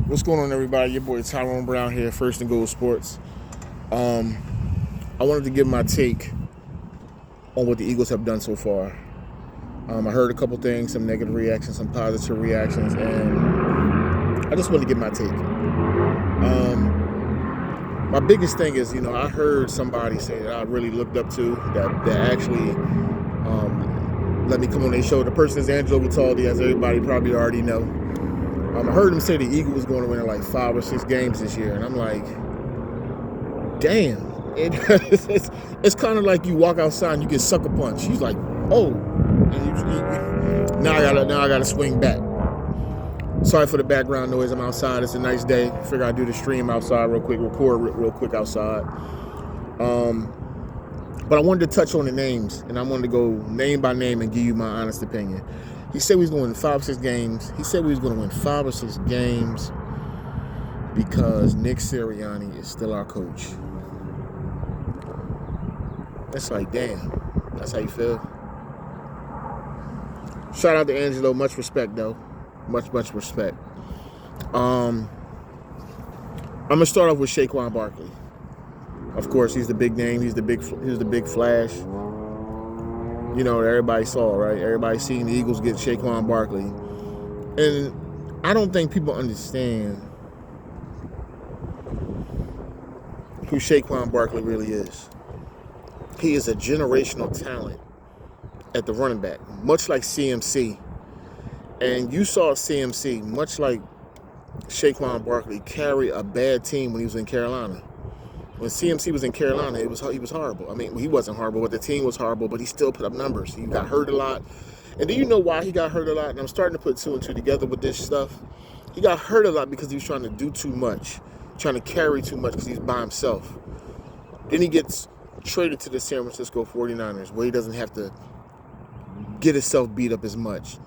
What's going on, everybody? Your boy Tyrone Brown here, First and Goal Sports. Um, I wanted to give my take on what the Eagles have done so far. I heard a couple things, some negative reactions, some positive reactions, and I just want to give my take. My biggest thing is, I heard somebody say that I really looked up to that actually let me come on their show. The person is Angelo Vitaldi, as everybody probably already know. I heard him say the Eagles was going to win like 5 or 6 games this year, and I'm like, damn. It's kind of like you walk outside and you get sucker punched. He's like, oh, and now I gotta swing back. Sorry for the background noise. I'm outside. It's a nice day. Figure I'd do the stream outside real quick, record real quick outside. But I wanted to touch on the names, and I wanted to go name by name and give you my honest opinion. He said he was going to win 5 or 6 games. He said we was going to win 5 or 6 games because Nick Sirianni is still our coach. It's like, damn. That's how you feel? Shout out to Angelo. Much respect, though. Much respect. I'm going to start off with Saquon Barkley. Of course, he's the big name. He was the big flash. You know, everybody saw, right? Everybody seen the Eagles get Saquon Barkley. And I don't think people understand who Saquon Barkley really is. He is a generational talent at the running back, much like CMC. And you saw CMC, much like Saquon Barkley, carry a bad team when he was in Carolina. When CMC was in Carolina, he was horrible. I mean, he wasn't horrible, but the team was horrible, but he still put up numbers. He got hurt a lot. And do you know why he got hurt a lot? And I'm starting to put 2 and 2 together with this stuff. He got hurt a lot because he was trying to do too much, trying to carry too much because he's by himself. Then he gets traded to the San Francisco 49ers, where he doesn't have to get himself beat up as much.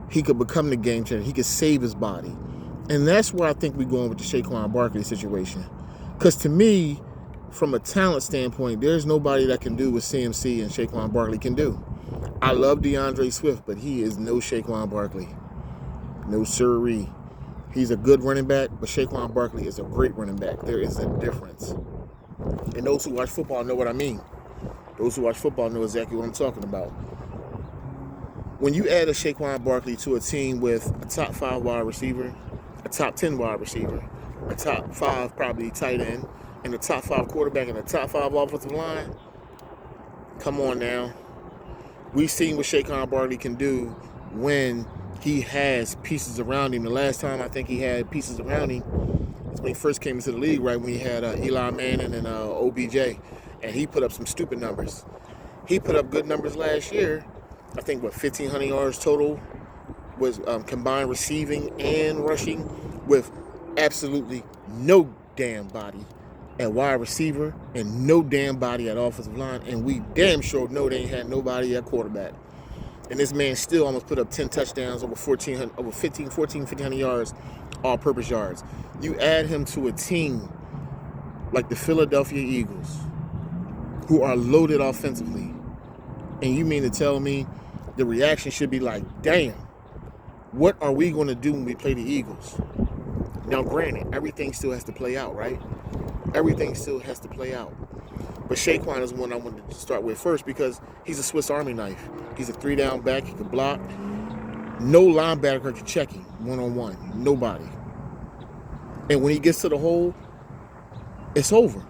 He could become the game changer. He could save his body. And that's where I think we're going with the Saquon Barkley situation. Because to me, from a talent standpoint, there's nobody that can do what CMC and Saquon Barkley can do. I love DeAndre Swift, but he is no Saquon Barkley. No siree. He's a good running back, but Saquon Barkley is a great running back. There is a difference. And those who watch football know what I mean. Those who watch football know exactly what I'm talking about. When you add a Saquon Barkley to a team with a top 5 wide receiver, a top 10 wide receiver, a top 5 probably tight end, and a top 5 quarterback and a top 5 offensive line, come on now. We've seen what Saquon Barkley can do when he has pieces around him. The last time I think he had pieces around him was when he first came into the league, right, when he had Eli Manning and OBJ, and he put up some stupid numbers. He put up good numbers last year. I think, 1,500 yards total was combined receiving and rushing, with absolutely no damn body at wide receiver and no damn body at offensive line, and we damn sure know they ain't had nobody at quarterback. And this man still almost put up 10 touchdowns, over 1,500 yards, all-purpose yards. You add him to a team like the Philadelphia Eagles, who are loaded offensively, and you mean to tell me the reaction should be like, damn, what are we going to do when we play the Eagles? Now, granted, everything still has to play out, right? Everything still has to play out. But Saquon is one I wanted to start with first because he's a Swiss Army knife. He's a 3-down back. He can block. No linebacker can check him one-on-one. Nobody. And when he gets to the hole, it's over.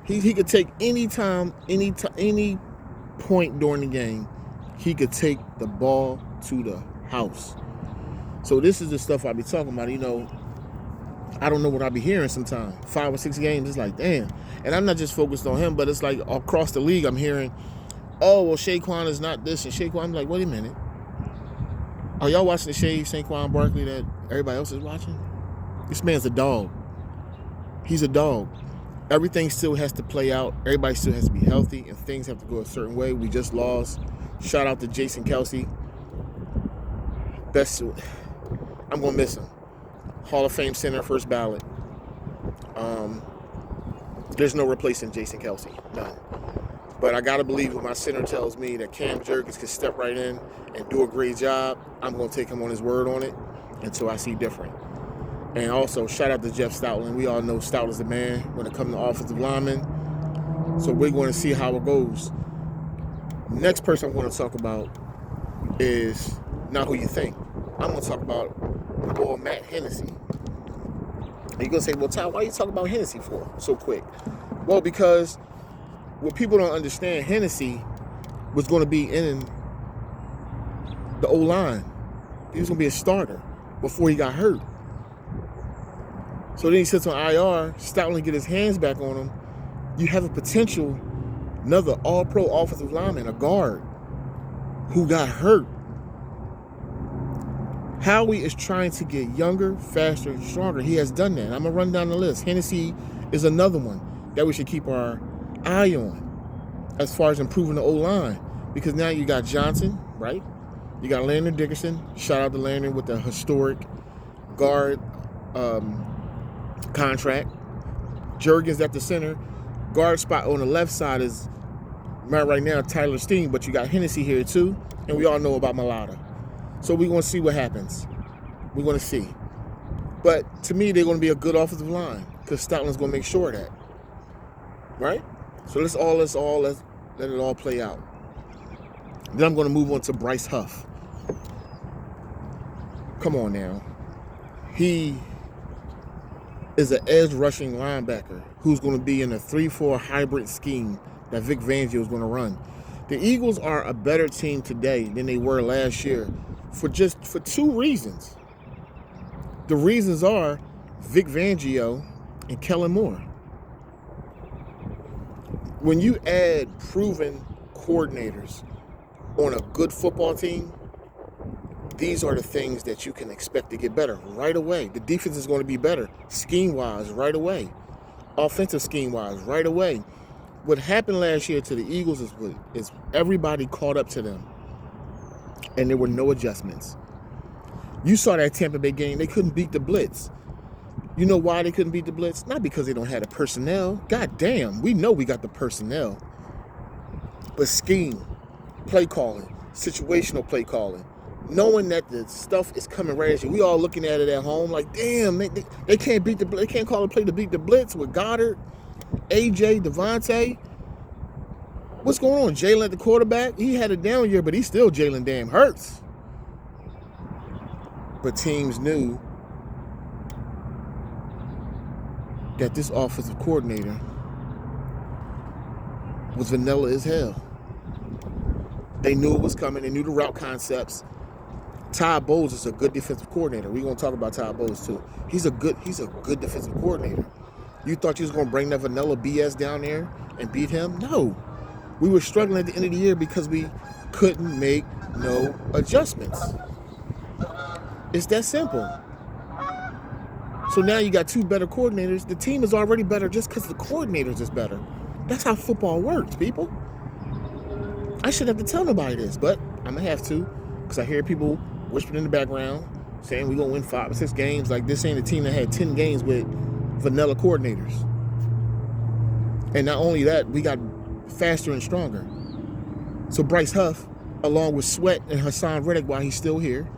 He could take any point during the game, he could take the ball to the house. So this is the stuff I be talking about. I don't know what I be hearing sometimes. 5 or 6 games, it's like, damn. And I'm not just focused on him, but it's like across the league I'm hearing, oh, well, Saquon is not this and Saquon. I'm like, wait a minute. Are y'all watching the Saquon Barkley that everybody else is watching? This man's a dog. He's a dog. Everything still has to play out. Everybody still has to be healthy, and things have to go a certain way. We just lost. Shout out to Jason Kelce. I'm going to miss him. Hall of Fame center, first ballot. There's no replacing Jason Kelce. None. But I got to believe when my center tells me that Cam Jurgens can step right in and do a great job, I'm going to take him on his word on it until I see different. And also, shout out to Jeff Stoutland. We all know Stoutland's the man when it comes to offensive linemen. So we're going to see how it goes. Next person I'm going to talk about is not who you think. I'm going to talk about the boy Matt Hennessy. And you're going to say, well, Ty, why are you talking about Hennessy for so quick? Well, because what people don't understand, Hennessy was going to be in the O-line. He was going to be a starter before he got hurt. So then he sits on IR, Stoutland get his hands back on him. You have a potential, another all-pro offensive lineman, a guard, who got hurt. Howie is trying to get younger, faster, and stronger. He has done that. I'm going to run down the list. Hennessy is another one that we should keep our eye on as far as improving the O-line. Because now you got Johnson, right? You got Landon Dickerson. Shout out to Landon with the historic guard contract. Jurgens at the center. Guard spot on the left side is right now Tyler Steen, but you got Hennessy here too. And we all know about Malata. So we're going to see what happens. We're going to see. But to me, they're going to be a good offensive line because Stoutland's going to make sure of that. Right? So let's let it all play out. Then I'm going to move on to Bryce Huff. Come on now. He is an edge rushing linebacker who's going to be in a 3-4 hybrid scheme that Vic Fangio is going to run. The Eagles are a better team today than they were last year for two reasons. The reasons are Vic Fangio and Kellen Moore. When you add proven coordinators on a good football team, these are the things that you can expect to get better right away. The defense is going to be better scheme-wise right away. Offensive scheme-wise right away. What happened last year to the Eagles is everybody caught up to them, and there were no adjustments. You saw that Tampa Bay game. They couldn't beat the blitz. You know why they couldn't beat the blitz? Not because they don't have the personnel. God damn, we know we got the personnel. But scheme, play calling, situational play calling, knowing that the stuff is coming right at you. We all looking at it at home like, damn, they can't beat the blitz. They can't call a play to beat the blitz with Goddard, AJ, Devontae. What's going on? Jalen at the quarterback? He had a down year, but he's still Jalen damn Hurts. But teams knew that this offensive coordinator was vanilla as hell. They knew it was coming. They knew the route concepts. Todd Bowles is a good defensive coordinator. We're going to talk about Todd Bowles too. He's a good defensive coordinator. You thought you was going to bring that vanilla BS down there and beat him? No. We were struggling at the end of the year because we couldn't make no adjustments. It's that simple. So now you got two better coordinators. The team is already better just because the coordinators is better. That's how football works, people. I shouldn't have to tell nobody this, but I'm going to have to because I hear people whispering in the background saying we're going to win 5 or 6 games. Like this ain't a team that had 10 games with vanilla coordinators. And not only that, we got faster and stronger. So Bryce Huff, along with Sweat and Hassan Reddick while he's still here,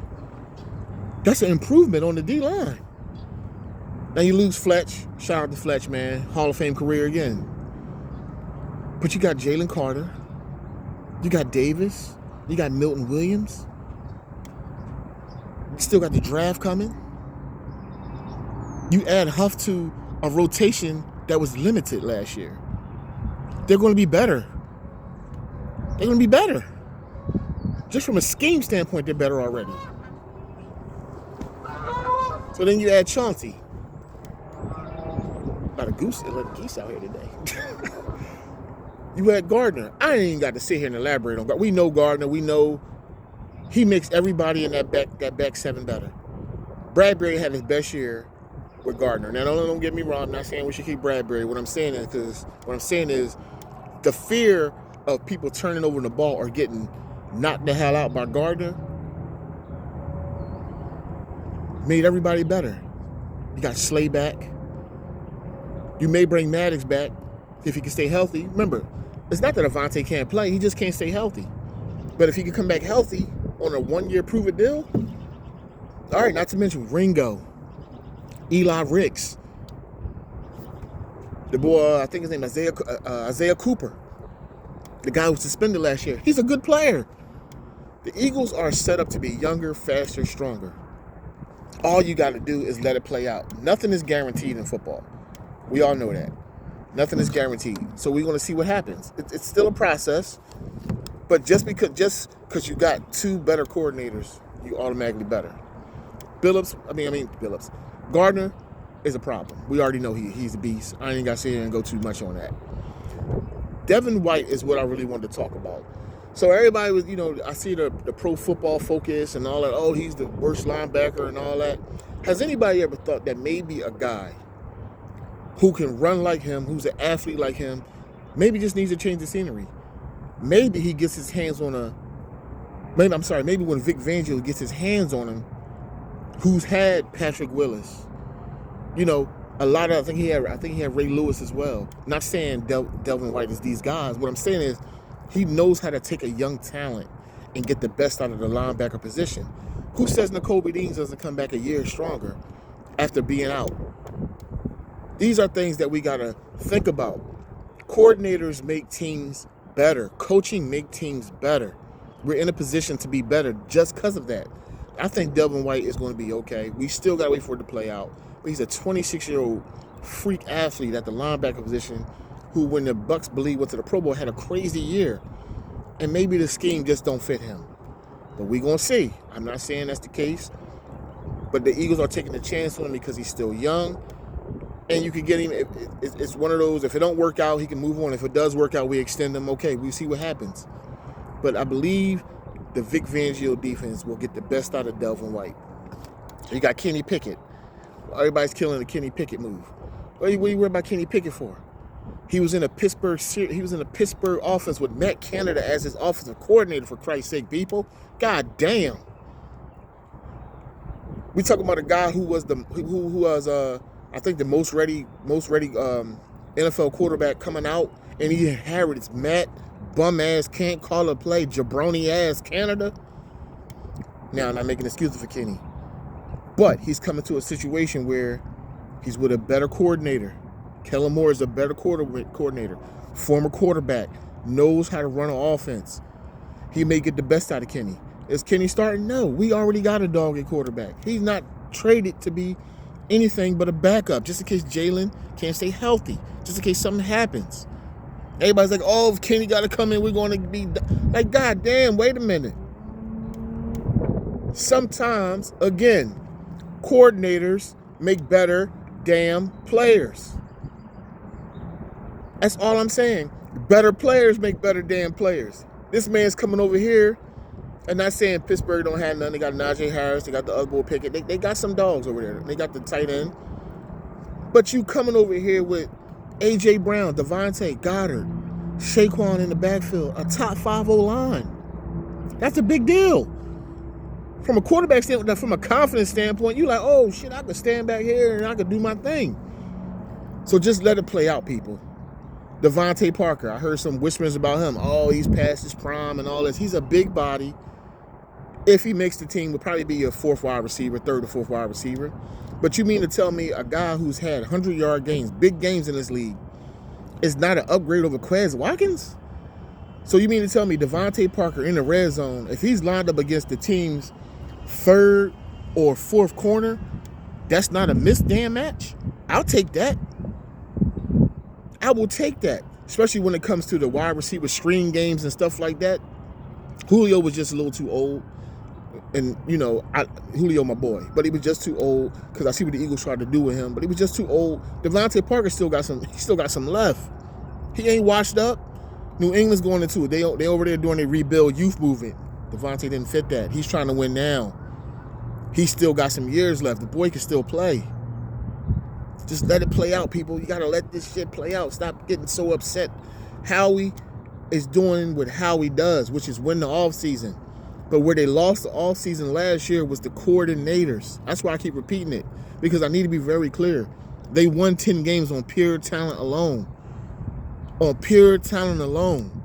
that's an improvement on the D-line. Now you lose Fletch. Shout out to Fletch, man. Hall of Fame career again. But you got Jalen Carter. You got Davis. You got Milton Williams. You still got the draft coming. You add Huff to a rotation that was limited last year. They're going to be better. They're going to be better. Just from a scheme standpoint, they're better already. So then you add Chauncey. A lot of geese out here today. You had Gardner. I ain't even got to sit here and elaborate on Gardner. We know Gardner. We know he makes everybody in that back seven better. Bradbury had his best year with Gardner. Now, don't get me wrong. I'm not saying we should keep Bradbury. What I'm saying is the fear of people turning over the ball or getting knocked the hell out by Gardner made everybody better. You got Slay back. You may bring Maddox back if he can stay healthy. Remember, it's not that Avonte can't play. He just can't stay healthy. But if he can come back healthy on a 1-year prove-it deal, all right, not to mention Ringo. Eli Ricks. The boy, I think his name is Isaiah Cooper. The guy who was suspended last year. He's a good player. The Eagles are set up to be younger, faster, stronger. All you got to do is let it play out. Nothing is guaranteed in football. We all know that. Nothing is guaranteed. So we're going to see what happens. It's still a process. But just because you got two better coordinators, you automatically better. Billups. Gardner is a problem. We already know he's a beast. I ain't got to sit here and go too much on that. Devin White is what I really wanted to talk about. So everybody was, I see the Pro Football Focus and all that. Oh, he's the worst linebacker and all that. Has anybody ever thought that maybe a guy who can run like him, who's an athlete like him, maybe just needs to change the scenery? Maybe he gets his hands on maybe when Vic Fangio gets his hands on him, who's had Patrick Willis, a lot of, I think he had Ray Lewis as well. Not saying Devin White is these guys. What I'm saying is he knows how to take a young talent and get the best out of the linebacker position. Who says Nakobe Dean doesn't come back a year stronger after being out? These are things that we got to think about. Coordinators make teams better. Coaching make teams better. We're in a position to be better just because of that. I think Devin White is going to be okay. We still got to wait for it to play out. But he's a 26-year-old freak athlete at the linebacker position who, when the Bucs believe went to the Pro Bowl, had a crazy year. And maybe the scheme just don't fit him. But we're going to see. I'm not saying that's the case. But the Eagles are taking a chance on him because he's still young. And you can get him. It's one of those, if it don't work out, he can move on. If it does work out, we extend him. Okay, we see what happens. But I believe the Vic Fangio defense will get the best out of Devin White. You got Kenny Pickett. Everybody's killing the Kenny Pickett move. What are you worried about Kenny Pickett for? He was in a Pittsburgh offense with Matt Canada as his offensive coordinator, for Christ's sake, people. God damn. We talking about a guy who was I think the most ready NFL quarterback coming out, and he inherits Matt bum ass can't call a play jabroni ass Canada. Now, I'm not making excuses for Kenny, but he's coming to a situation where he's with a better coordinator. Kellen Moore is a better coordinator, former quarterback, knows how to run an offense. He may get the best out of Kenny. Is Kenny starting? No, we already got a dog at quarterback. He's not traded to be anything but a backup, just in case Jalen can't stay healthy, just in case something happens. Everybody's like, oh, if Kenny got to come in, we're going to be like, God damn, wait a minute. Sometimes, again, coordinators make better damn players. That's all I'm saying. Better players make better damn players. This man's coming over here, and not saying Pittsburgh don't have none. They got Najee Harris. They got the other boy Pickett. They got some dogs over there. They got the tight end. But you coming over here with A.J. Brown, Devontae, Goddard, Saquon in the backfield, a top 5 O-line. That's a big deal. From a quarterback standpoint, from a confidence standpoint, you're like, oh, shit, I could stand back here and I could do my thing. So just let it play out, people. Devontae Parker, I heard some whispers about him. Oh, he's past his prime and all this. He's a big body. If he makes the team, would probably be a third or fourth wide receiver. But you mean to tell me a guy who's had 100-yard games, big games in this league, is not an upgrade over Quez Watkins? So you mean to tell me Devontae Parker in the red zone, if he's lined up against the team's third or fourth corner, that's not a missed damn match? I'll take that. I will take that, especially when it comes to the wide receiver screen games and stuff like that. Julio was just a little too old. And, Julio, my boy. But he was just too old because I see what the Eagles tried to do with him. But he was just too old. Devontae Parker still got some left. He ain't washed up. New England's going into it. They over there doing a rebuild youth movement. Devontae didn't fit that. He's trying to win now. He still got some years left. The boy can still play. Just let it play out, people. You got to let this shit play out. Stop getting so upset. Howie is doing what Howie does, which is win the offseason. But where they lost the offseason last year was the coordinators. That's why I keep repeating it, because I need to be very clear. They won 10 games on pure talent alone. On pure talent alone.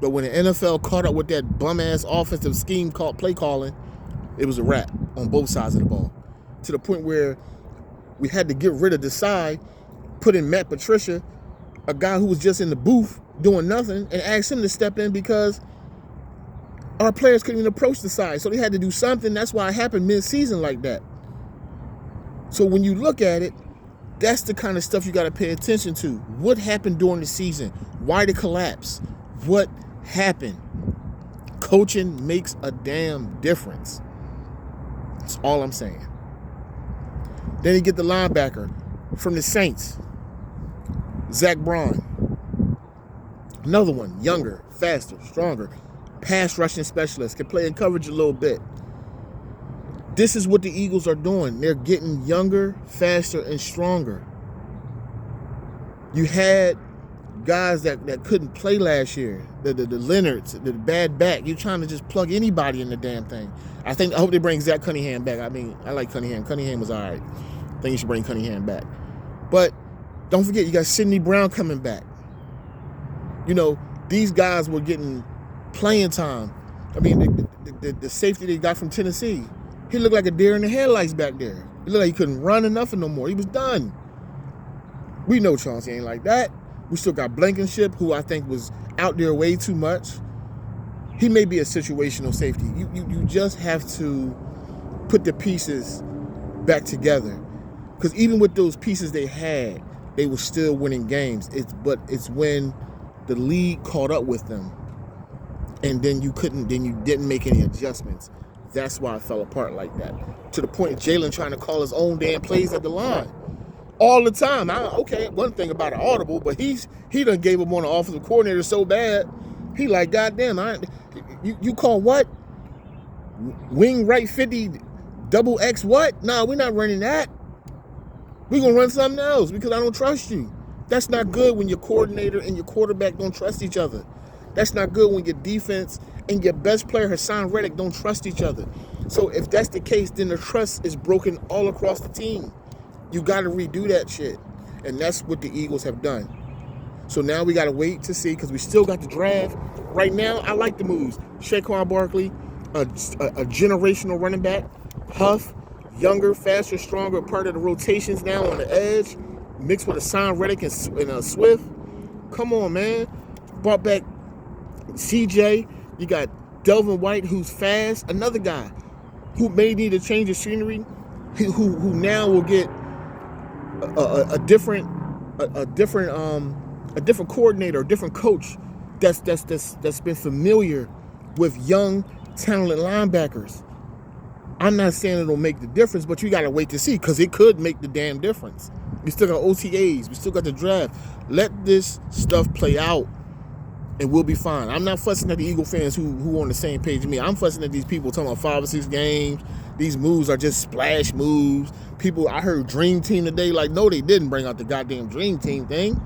But when the NFL caught up with that bum-ass offensive scheme called play calling, it was a wrap on both sides of the ball. To the point where We had to get rid of Desai, put in Matt Patricia, a guy who was just in the booth doing nothing, and ask him to step in because our players couldn't even approach Desai. So they had to do something. That's why it happened mid-season like that. So when you look at it, that's the kind of stuff you got to pay attention to. What happened during the season? Why the collapse? What happened? Coaching makes a damn difference. That's all I'm saying. Then you get the linebacker from the Saints, Zach Braun. Another one, younger, faster, stronger, pass rushing specialist, can play in coverage a little bit. This is what the Eagles are doing. They're getting younger, faster, and stronger. You had guys that couldn't play last year, the Leonards, the bad back. You're trying to just plug anybody in the damn thing. I hope they bring Zach Cunningham back. I mean, I like Cunningham. Cunningham was all right. I think you should bring Cunningham back. But don't forget, you got Sidney Brown coming back. You know, these guys were getting playing time. I mean, the safety they got from Tennessee, he looked like a deer in the headlights back there. He looked like he couldn't run or nothing no more. He was done. We know Chauncey ain't like that. We still got Blankenship, who I think was out there way too much. He may be a situational safety. You just have to put the pieces back together. Because even with those pieces they had, they were still winning games. It's when the league caught up with them, and then you didn't make any adjustments. That's why it fell apart like that. To the point of Jalen trying to call his own damn plays at the line all the time. Okay, one thing about an audible, but he done gave him on the offensive coordinator so bad. He like, goddamn, you call what? Wing right 50, double X what? Nah, we're not running that. We're going to run something else because I don't trust you. That's not good when your coordinator and your quarterback don't trust each other. That's not good when your defense and your best player, Hassan Reddick, don't trust each other. So if that's the case, then the trust is broken all across the team. You got to redo that shit. And that's what the Eagles have done. So now we got to wait to see because we still got the draft. Right now, I like the moves. Saquon Barkley, a generational running back. Huff, younger, faster, stronger, part of the rotations now on the edge. Mixed with Hassan Reddick and Swift. Come on, man. Brought back CJ. You got Delvin White, who's fast. Another guy who may need to change the scenery, who now will get a different coordinator, a different coach that's been familiar with young, talented linebackers. I'm not saying it'll make the difference, but you got to wait to see because it could make the damn difference. We still got OTAs. We still got the draft. Let this stuff play out, and we'll be fine. I'm not fussing at the Eagle fans who are on the same page as me. I'm fussing at these people talking about 5 or 6 games. These moves are just splash moves. People, I heard Dream Team today. Like, no, they didn't bring out the goddamn Dream Team thing.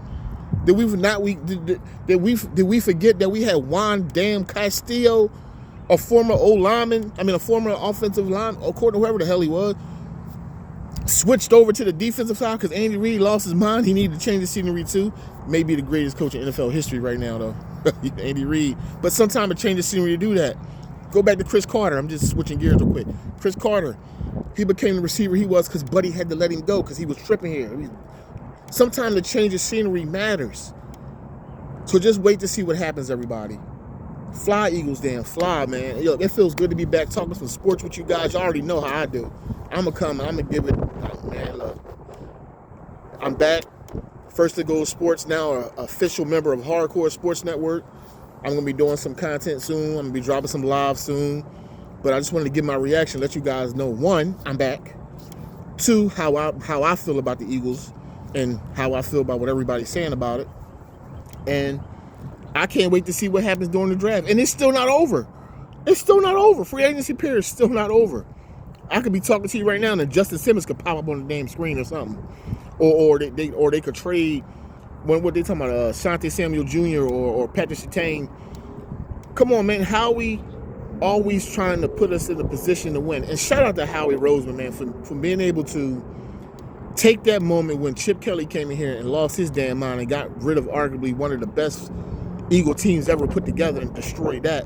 Did we forget that we had Juan damn Castillo, a former a former offensive line, according to whoever the hell he was, switched over to the defensive side because Andy Reid lost his mind. He needed to change the scenery too. Maybe the greatest coach in NFL history right now, though, Andy Reid. But sometimes it changes scenery to do that. Go back to Chris Carter. I'm just switching gears real quick. Chris Carter, he became the receiver he was because Buddy had to let him go because he was tripping here. Sometimes the change of scenery matters. So just wait to see what happens, everybody. Fly, Eagles, damn. Fly, man. Yo, it feels good to be back talking some sports with you guys. You already know how I do. I'm going to come and I'm going to give it. Oh, man, look. I'm back. First to Go Sports, now an official member of Hardcore Sports Network. I'm going to be doing some content soon. I'm going to be dropping some live soon. But I just wanted to give my reaction, let you guys know, 1, I'm back. 2, how I feel about the Eagles and how I feel about what everybody's saying about it. And I can't wait to see what happens during the draft. And it's still not over. It's still not over. Free agency period is still not over. I could be talking to you right now and Justin Simmons could pop up on the damn screen or something. Or they could trade what they talking about, Asante Samuel Jr. or Patrick Surtain. Come on, man. Howie always trying to put us in a position to win. And shout out to Howie Roseman, man, for being able to take that moment when Chip Kelly came in here and lost his damn mind and got rid of arguably one of the best Eagle teams ever put together and destroyed that.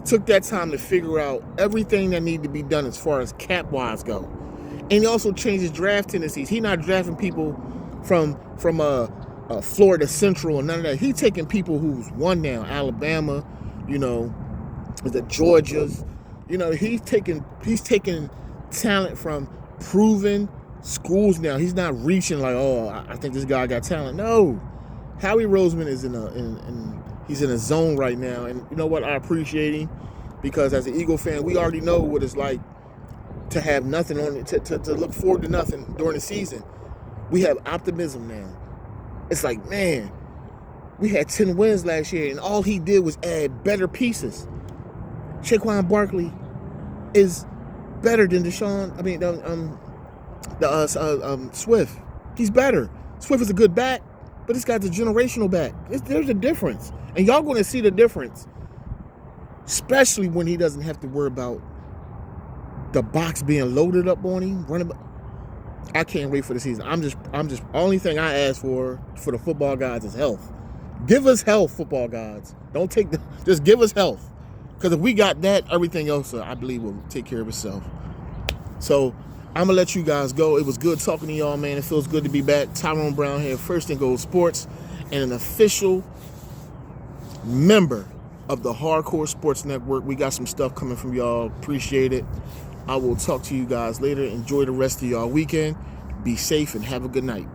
Took that time to figure out everything that needed to be done as far as cap-wise go. And he also changed his draft tendencies. He's not drafting people from Florida Central and none of that. He's taking people who's won now, Alabama, you know, the Georgias. You know, he's taking talent from proven schools now. He's not reaching like, oh, I think this guy got talent. No, Howie Roseman is he's in a zone right now, and you know what? I appreciate him because as an Eagle fan, we already know what it's like to have nothing on it, to look forward to nothing during the season. We have optimism now. It's like, man, we had 10 wins last year, and all he did was add better pieces. Saquon Barkley is better than Swift. He's better. Swift is a good back, but this guy's a generational back. There's a difference. And y'all going to see the difference, especially when he doesn't have to worry about the box being loaded up on him. I can't wait for the season. I'm just only thing I ask for the football gods is health. Give us health, football gods. Just give us health. Because if we got that, everything else, I believe, will take care of itself. So I'm going to let you guys go. It was good talking to y'all, man. It feels good to be back. Tyrone Brown here, First and Goal Sports, and an official member of the Hardcore Sports Network. We got some stuff coming from y'all. Appreciate it. I will talk to you guys later. Enjoy the rest of y'all weekend. Be safe and have a good night.